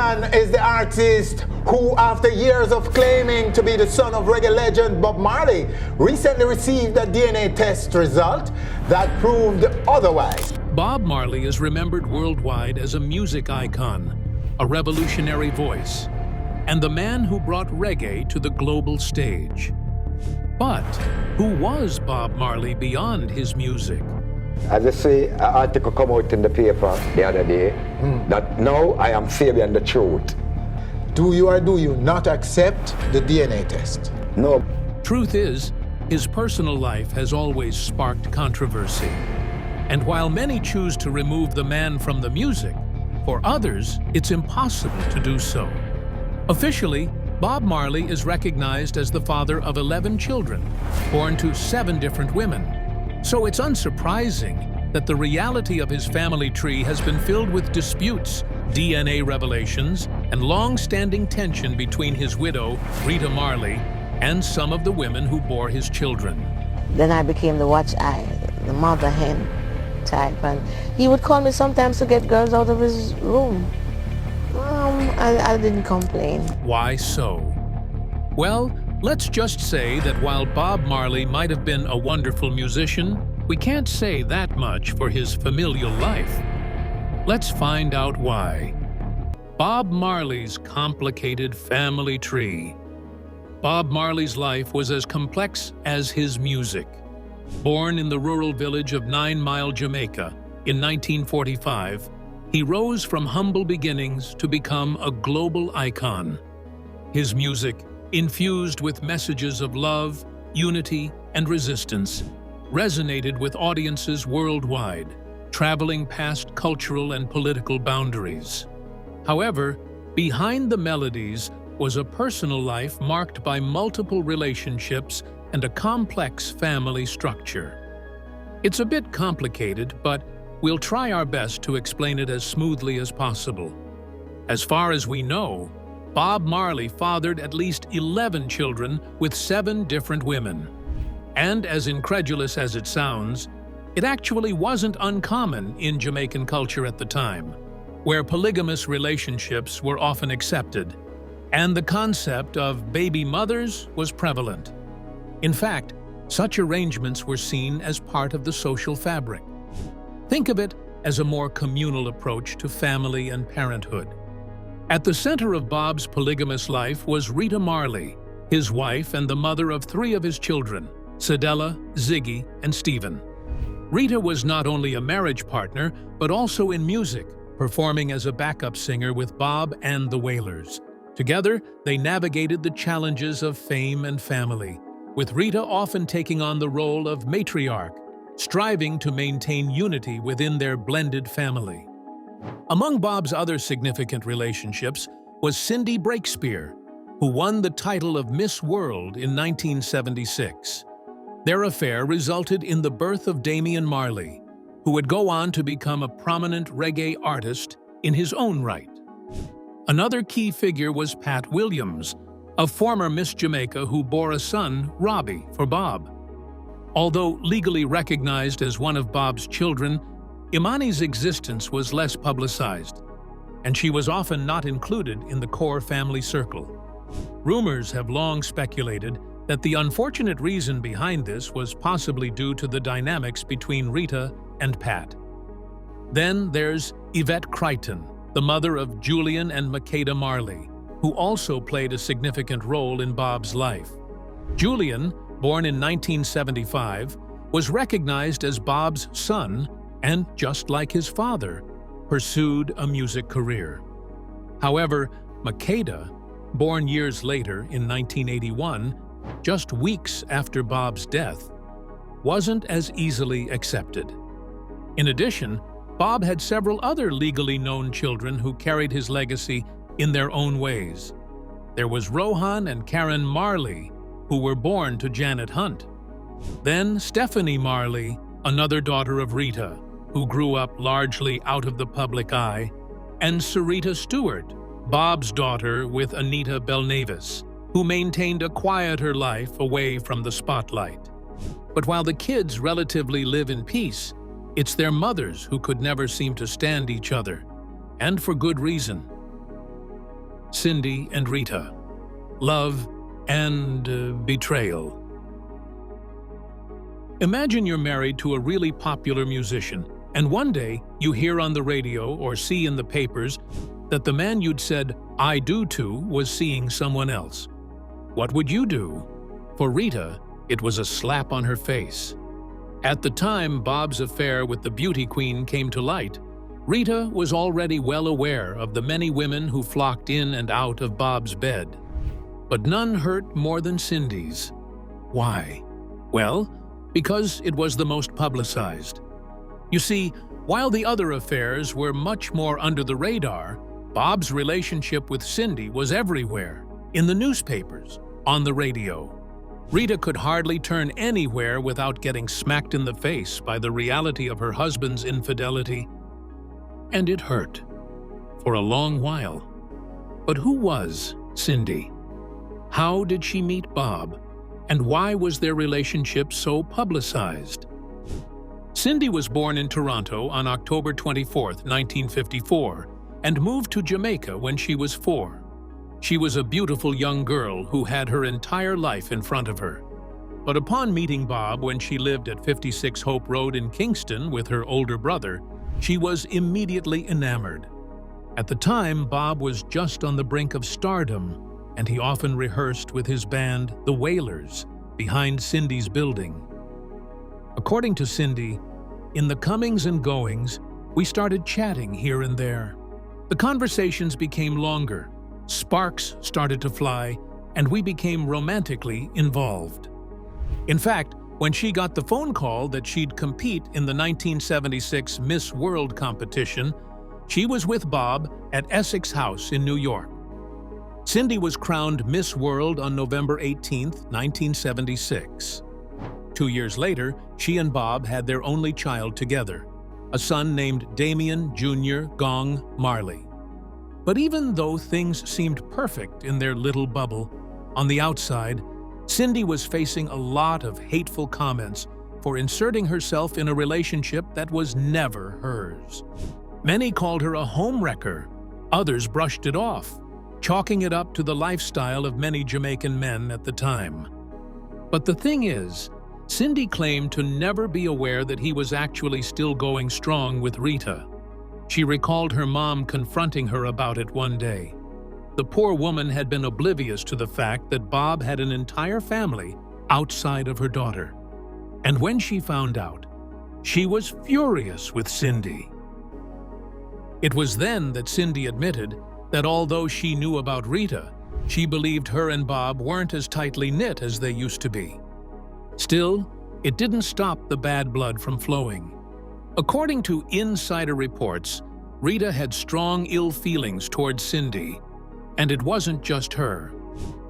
Fabian is the artist who, after years of claiming to be the son of reggae legend Bob Marley, recently received a DNA test result that proved otherwise. Bob Marley is remembered worldwide as a music icon, a revolutionary voice, and the man who brought reggae to the global stage. But who was Bob Marley beyond his music? As I see, an article come out in the paper the other day that now I am Fabian the truth. Do you or do you not accept the DNA test? No. Truth is, his personal life has always sparked controversy. And while many choose to remove the man from the music, for others, it's impossible to do so. Officially, Bob Marley is recognized as the father of 11 children, born to 7 different women. So it's unsurprising that the reality of his family tree has been filled with disputes, DNA revelations, and long-standing tension between his widow, Rita Marley, and some of the women who bore his children. Then I became the watch eye, the mother hen type, and he would call me sometimes to get girls out of his room. I didn't complain. Why so? Well, let's just say that while Bob Marley might have been a wonderful musician, we can't say that much for his familial life. Let's find out why. Bob Marley's complicated family tree. Bob Marley's life was as complex as his music. Born in the rural village of 9 Mile, Jamaica, in 1945, he rose from humble beginnings to become a global icon. His music, infused with messages of love, unity, and resistance, resonated with audiences worldwide, traveling past cultural and political boundaries. However, behind the melodies was a personal life marked by multiple relationships and a complex family structure. It's a bit complicated, but we'll try our best to explain it as smoothly as possible. As far as we know, Bob Marley fathered at least 11 children with 7 different women. And as incredulous as it sounds, it actually wasn't uncommon in Jamaican culture at the time, where polygamous relationships were often accepted, and the concept of baby mothers was prevalent. In fact, such arrangements were seen as part of the social fabric. Think of it as a more communal approach to family and parenthood. At the center of Bob's polygamous life was Rita Marley, his wife and the mother of 3 of his children, Cedella, Ziggy, and Stephen. Rita was not only a marriage partner, but also in music, performing as a backup singer with Bob and the Wailers. Together, they navigated the challenges of fame and family, with Rita often taking on the role of matriarch, striving to maintain unity within their blended family. Among Bob's other significant relationships was Cindy Breakspear, who won the title of Miss World in 1976. Their affair resulted in the birth of Fabian Marley, who would go on to become a prominent reggae artist in his own right. Another key figure was Pat Williams, a former Miss Jamaica who bore a son, Robbie, for Bob. Although legally recognized as one of Bob's children, Imani's existence was less publicized, and she was often not included in the core family circle. Rumors have long speculated that the unfortunate reason behind this was possibly due to the dynamics between Rita and Pat. Then there's Yvette Crichton, the mother of Julian and Makeda Marley, who also played a significant role in Bob's life. Julian, born in 1975, was recognized as Bob's son and, just like his father, pursued a music career. However, Makeda, born years later in 1981, just weeks after Bob's death, wasn't as easily accepted. In addition, Bob had several other legally known children who carried his legacy in their own ways. There was Rohan and Karen Marley, who were born to Janet Hunt. Then Stephanie Marley, another daughter of Rita, who grew up largely out of the public eye, and Sarita Stewart, Bob's daughter with Anita Belnavis, who maintained a quieter life away from the spotlight. But while the kids relatively live in peace, it's their mothers who could never seem to stand each other, and for good reason. Cindy and Rita. Love and betrayal. Imagine you're married to a really popular musician, and one day you hear on the radio or see in the papers that the man you'd said "I do" to was seeing someone else. What would you do? For Rita, it was a slap on her face. At the time Bob's affair with the beauty queen came to light, Rita was already well aware of the many women who flocked in and out of Bob's bed. But none hurt more than Cindy's. Why? Well, because it was the most publicized. You see, while the other affairs were much more under the radar, Bob's relationship with Cindy was everywhere, in the newspapers, on the radio. Rita could hardly turn anywhere without getting smacked in the face by the reality of her husband's infidelity. And it hurt, for a long while. But who was Cindy? How did she meet Bob? And why was their relationship so publicized? Cindy was born in Toronto on October 24, 1954, and moved to Jamaica when she was 4. She was a beautiful young girl who had her entire life in front of her. But upon meeting Bob when she lived at 56 Hope Road in Kingston with her older brother, she was immediately enamored. At the time, Bob was just on the brink of stardom, and he often rehearsed with his band, the Wailers, behind Cindy's building. According to Cindy, in the comings and goings, we started chatting here and there. The conversations became longer, sparks started to fly, and we became romantically involved. In fact, when she got the phone call that she'd compete in the 1976 Miss World competition, she was with Bob at Essex House in New York. Cindy was crowned Miss World on November 18, 1976. 2 years later, she and Bob had their only child together, a son named Damien Jr. Gong Marley. But even though things seemed perfect in their little bubble, on the outside, Cindy was facing a lot of hateful comments for inserting herself in a relationship that was never hers. Many called her a homewrecker, others brushed it off, chalking it up to the lifestyle of many Jamaican men at the time. But the thing is, Cindy claimed to never be aware that he was actually still going strong with Rita. She recalled her mom confronting her about it one day. The poor woman had been oblivious to the fact that Bob had an entire family outside of her daughter. And when she found out, she was furious with Cindy. It was then that Cindy admitted that although she knew about Rita, she believed her and Bob weren't as tightly knit as they used to be. Still, it didn't stop the bad blood from flowing. According to insider reports, Rita had strong ill feelings towards Cindy, and it wasn't just her.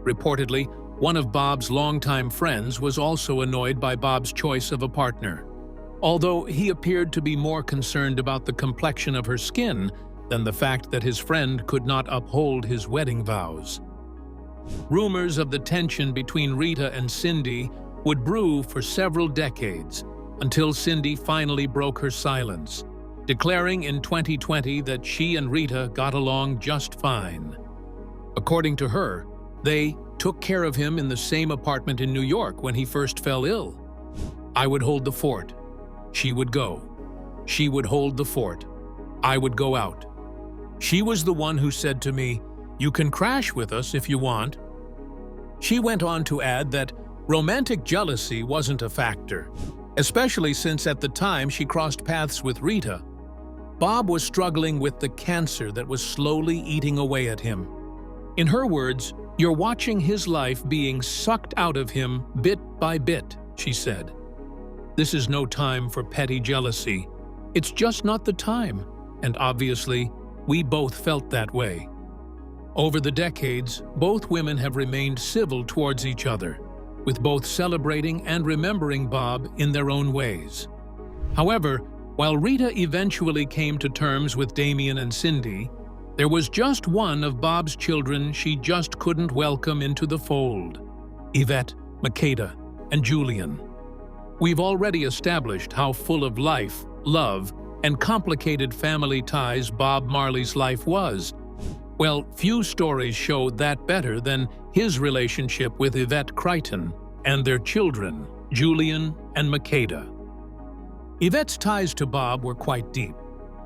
Reportedly, one of Bob's longtime friends was also annoyed by Bob's choice of a partner, although he appeared to be more concerned about the complexion of her skin than the fact that his friend could not uphold his wedding vows. Rumors of the tension between Rita and Cindy would brew for several decades until Cindy finally broke her silence, declaring in 2020 that she and Rita got along just fine. According to her, they took care of him in the same apartment in New York when he first fell ill. I would hold the fort. She would go. She would hold the fort. I would go out. She was the one who said to me, "You can crash with us if you want." She went on to add that romantic jealousy wasn't a factor, especially since at the time she crossed paths with Rita. Bob was struggling with the cancer that was slowly eating away at him. In her words, "You're watching his life being sucked out of him bit by bit," she said. This is no time for petty jealousy. It's just not the time, and obviously, we both felt that way. Over the decades, both women have remained civil towards each other, with both celebrating and remembering Bob in their own ways. However, while Rita eventually came to terms with Damien and Cindy, there was just one of Bob's children she just couldn't welcome into the fold: Yvette, Makeda, and Julian. We've already established how full of life, love, and complicated family ties Bob Marley's life was. Well, few stories show that better than his relationship with Yvette Crichton and their children, Julian and Makeda. Yvette's ties to Bob were quite deep.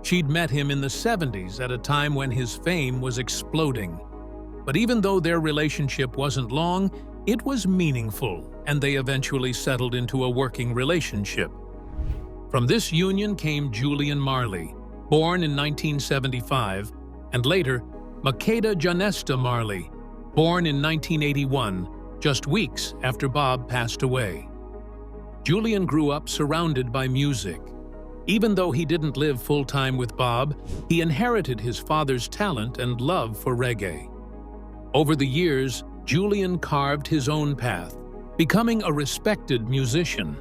She'd met him in the 70s at a time when his fame was exploding. But even though their relationship wasn't long, it was meaningful, and they eventually settled into a working relationship. From this union came Julian Marley, born in 1975, and later Makeda Janesta Marley, born in 1981, just weeks after Bob passed away. Julian grew up surrounded by music. Even though he didn't live full-time with Bob, he inherited his father's talent and love for reggae. Over the years, Julian carved his own path, becoming a respected musician.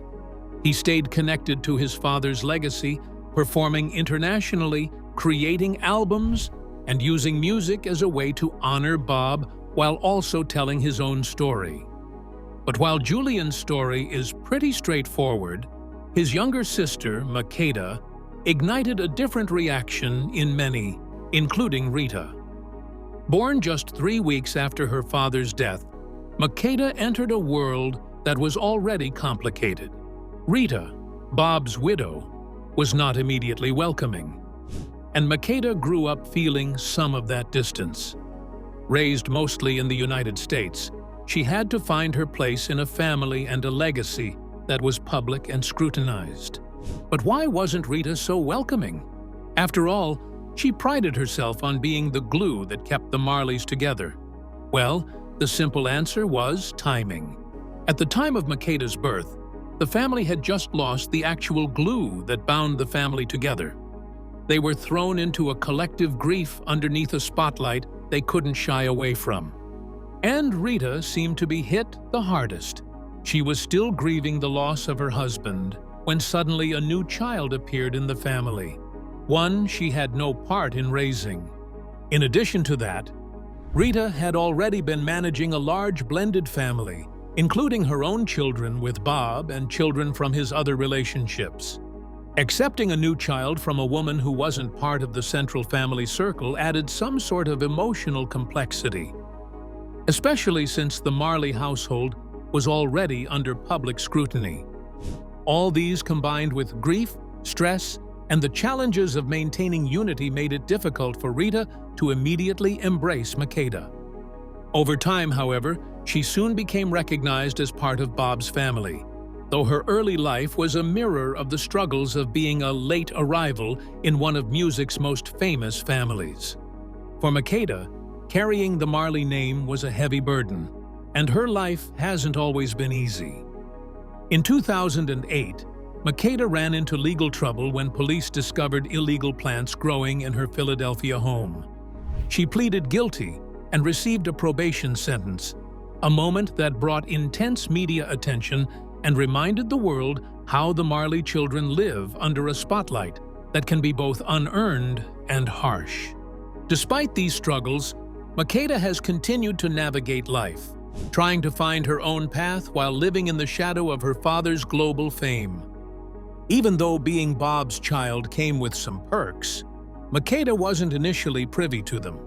He stayed connected to his father's legacy, performing internationally, creating albums, and using music as a way to honor Bob while also telling his own story. But while Julian's story is pretty straightforward, his younger sister, Makeda, ignited a different reaction in many, including Rita. Born just 3 weeks after her father's death, Makeda entered a world that was already complicated. Rita, Bob's widow, was not immediately welcoming, and Makeda grew up feeling some of that distance. Raised mostly in the United States, she had to find her place in a family and a legacy that was public and scrutinized. But why wasn't Rita so welcoming? After all, she prided herself on being the glue that kept the Marleys together. Well, the simple answer was timing. At the time of Makeda's birth, the family had just lost the actual glue that bound the family together. They were thrown into a collective grief underneath a spotlight they couldn't shy away from. And Rita seemed to be hit the hardest. She was still grieving the loss of her husband when suddenly a new child appeared in the family, one she had no part in raising. In addition to that, Rita had already been managing a large blended family, including her own children with Bob and children from his other relationships. Accepting a new child from a woman who wasn't part of the central family circle added some sort of emotional complexity, especially since the Marley household was already under public scrutiny. All these combined with grief, stress, and the challenges of maintaining unity made it difficult for Rita to immediately embrace Makeda. Over time, however, she soon became recognized as part of Bob's family, though her early life was a mirror of the struggles of being a late arrival in one of music's most famous families. For Makeda, carrying the Marley name was a heavy burden, and her life hasn't always been easy. In 2008, Makeda ran into legal trouble when police discovered illegal plants growing in her Philadelphia home. She pleaded guilty and received a probation sentence, a moment that brought intense media attention and reminded the world how the Marley children live under a spotlight that can be both unearned and harsh. Despite these struggles, Makeda has continued to navigate life, trying to find her own path while living in the shadow of her father's global fame. Even though being Bob's child came with some perks, Makeda wasn't initially privy to them.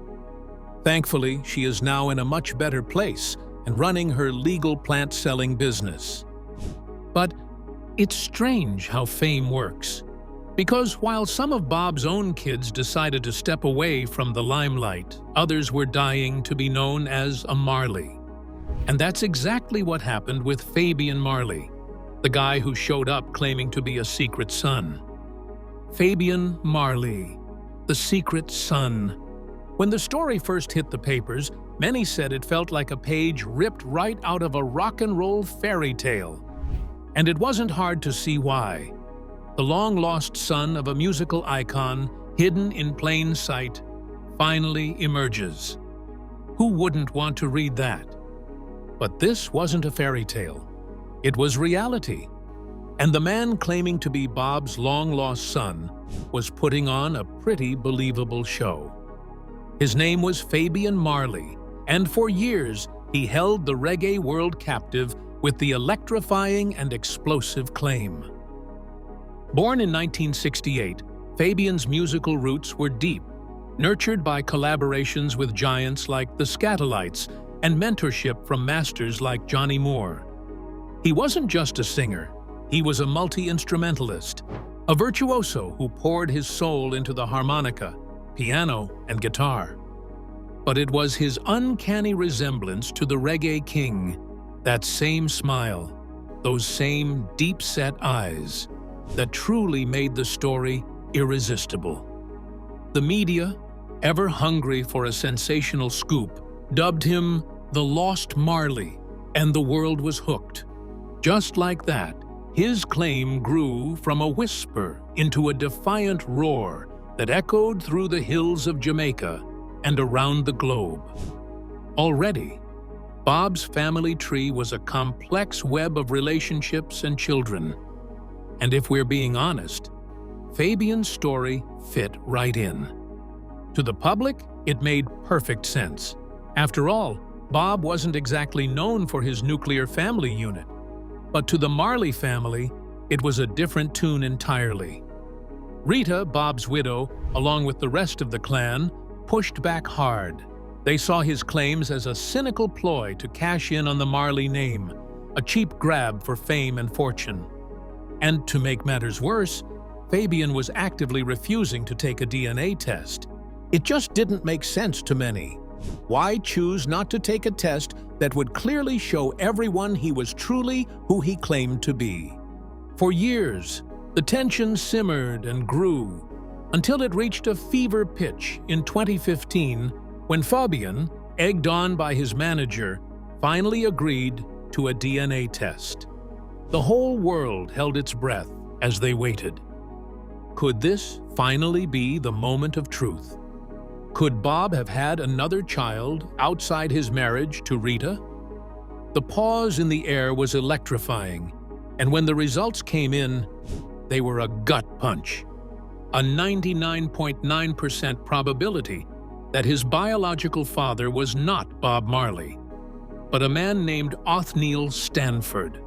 Thankfully, she is now in a much better place and running her legal plant-selling business. But it's strange how fame works, because while some of Bob's own kids decided to step away from the limelight, others were dying to be known as a Marley. And that's exactly what happened with Fabian Marley, the guy who showed up claiming to be a secret son. Fabian Marley, the secret son. When the story first hit the papers, many said it felt like a page ripped right out of a rock and roll fairy tale. And it wasn't hard to see why. The long-lost son of a musical icon, hidden in plain sight, finally emerges. Who wouldn't want to read that? But this wasn't a fairy tale. It was reality. And the man claiming to be Bob's long-lost son was putting on a pretty believable show. His name was Fabian Marley, and for years he held the reggae world captive with the electrifying and explosive claim. Born in 1968, Fabian's musical roots were deep, nurtured by collaborations with giants like the Skatalites and mentorship from masters like Johnny Moore. He wasn't just a singer, he was a multi-instrumentalist, a virtuoso who poured his soul into the harmonica, piano, and guitar. But it was his uncanny resemblance to the reggae king, that same smile, those same deep-set eyes, that truly made the story irresistible. The media, ever hungry for a sensational scoop, dubbed him the Lost Marley, and the world was hooked. Just like that, his claim grew from a whisper into a defiant roar that echoed through the hills of Jamaica and around the globe. Already, Bob's family tree was a complex web of relationships and children. And if we're being honest, Fabian's story fit right in. To the public, it made perfect sense. After all, Bob wasn't exactly known for his nuclear family unit. But to the Marley family, it was a different tune entirely. Rita, Bob's widow, along with the rest of the clan, pushed back hard. They saw his claims as a cynical ploy to cash in on the Marley name, a cheap grab for fame and fortune. And to make matters worse, Fabian was actively refusing to take a DNA test. It just didn't make sense to many. Why choose not to take a test that would clearly show everyone he was truly who he claimed to be? For years, the tension simmered and grew until it reached a fever pitch in 2015 when Fabian, egged on by his manager, finally agreed to a DNA test. The whole world held its breath as they waited. Could this finally be the moment of truth? Could Bob have had another child outside his marriage to Rita? The pause in the air was electrifying, and when the results came in, they were a gut punch. A 99.9% probability that his biological father was not Bob Marley, but a man named Othniel Stanford.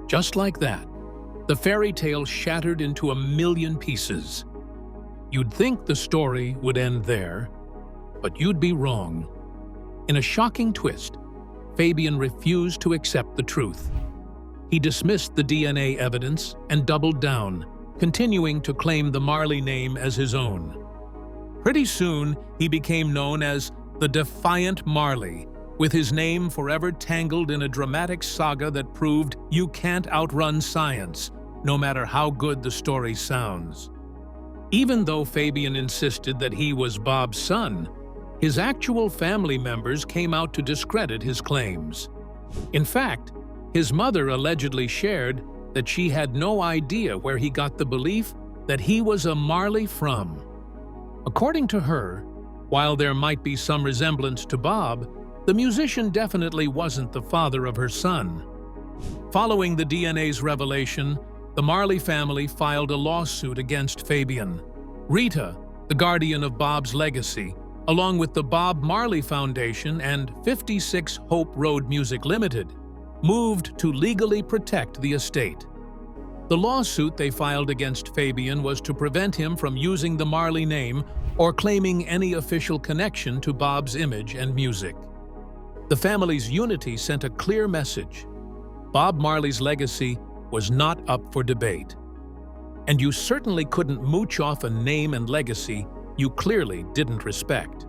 Just like that, the fairy tale shattered into a million pieces. You'd think the story would end there, but you'd be wrong. In a shocking twist, Fabian refused to accept the truth. He dismissed the DNA evidence and doubled down, continuing to claim the Marley name as his own. Pretty soon, he became known as the Defiant Marley, with his name forever tangled in a dramatic saga that proved you can't outrun science, no matter how good the story sounds. Even though Fabian insisted that he was Bob's son, his actual family members came out to discredit his claims. In fact, his mother allegedly shared that she had no idea where he got the belief that he was a Marley from. According to her, while there might be some resemblance to Bob, the musician definitely wasn't the father of her son. Following the DNA's revelation, the Marley family filed a lawsuit against Fabian. Rita, the guardian of Bob's legacy, along with the Bob Marley Foundation and 56 Hope Road Music Limited, moved to legally protect the estate. The lawsuit they filed against Fabian was to prevent him from using the Marley name or claiming any official connection to Bob's image and music. The family's unity sent a clear message. Bob Marley's legacy was not up for debate. And you certainly couldn't mooch off a name and legacy you clearly didn't respect.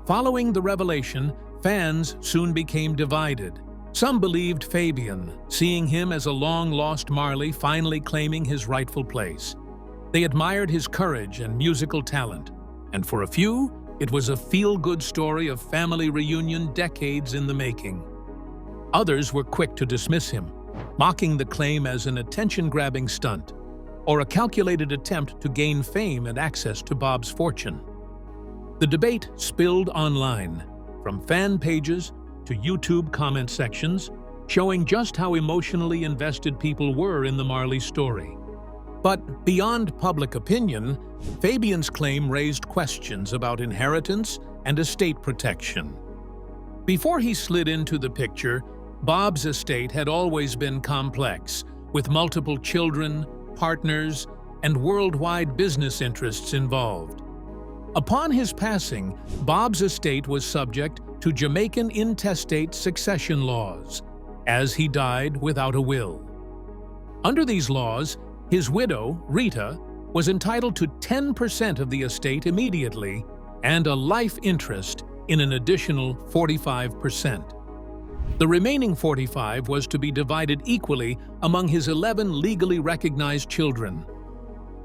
Following the revelation, fans soon became divided. Some believed Fabian, seeing him as a long-lost Marley finally claiming his rightful place. They admired his courage and musical talent, and for a few, it was a feel-good story of family reunion decades in the making. Others were quick to dismiss him, mocking the claim as an attention-grabbing stunt, or a calculated attempt to gain fame and access to Bob's fortune. The debate spilled online, from fan pages to YouTube comment sections, showing just how emotionally invested people were in the Marley story. But beyond public opinion, Fabian's claim raised questions about inheritance and estate protection. Before he slid into the picture, Bob's estate had always been complex, with multiple children, partners, and worldwide business interests involved. Upon his passing, Bob's estate was subject to Jamaican intestate succession laws, as he died without a will. Under these laws, his widow, Rita, was entitled to 10% of the estate immediately and a life interest in an additional 45%. The remaining 45% was to be divided equally among his 11 legally recognized children.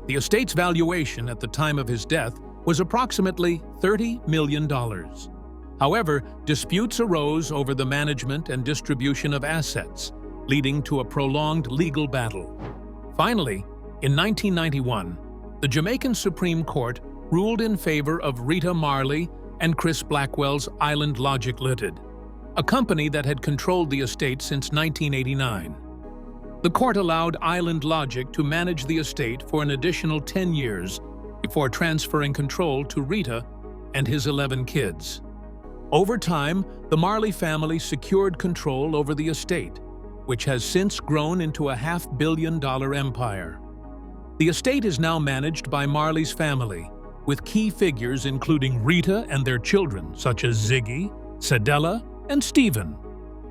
The estate's valuation at the time of his death was approximately $30 million. However, disputes arose over the management and distribution of assets, leading to a prolonged legal battle. Finally, in 1991, the Jamaican Supreme Court ruled in favor of Rita Marley and Chris Blackwell's Island Logic Limited, a company that had controlled the estate since 1989. The court allowed Island Logic to manage the estate for an additional 10 years before transferring control to Rita and his 11 kids. Over time, the Marley family secured control over the estate, which has since grown into a $500 million empire. The estate is now managed by Marley's family, with key figures including Rita and their children, such as Ziggy, Cedella, and Stephen,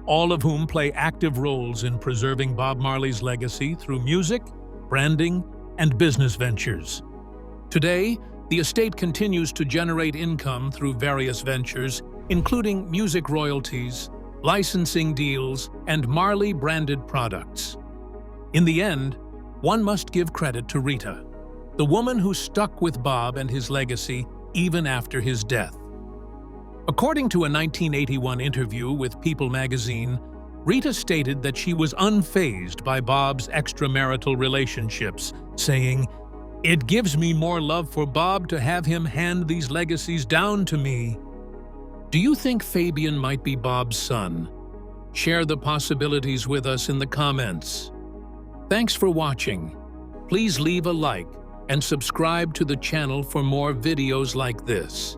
all of whom play active roles in preserving Bob Marley's legacy through music, branding, and business ventures. Today, the estate continues to generate income through various ventures, including music royalties, licensing deals, and Marley-branded products. In the end, one must give credit to Rita, the woman who stuck with Bob and his legacy even after his death. According to a 1981 interview with People magazine, Rita stated that she was unfazed by Bob's extramarital relationships, saying, "It gives me more love for Bob to have him hand these legacies down to me." Do you think Fabian might be Bob's son? Share the possibilities with us in the comments. Thanks for watching. Please leave a like and subscribe to the channel for more videos like this.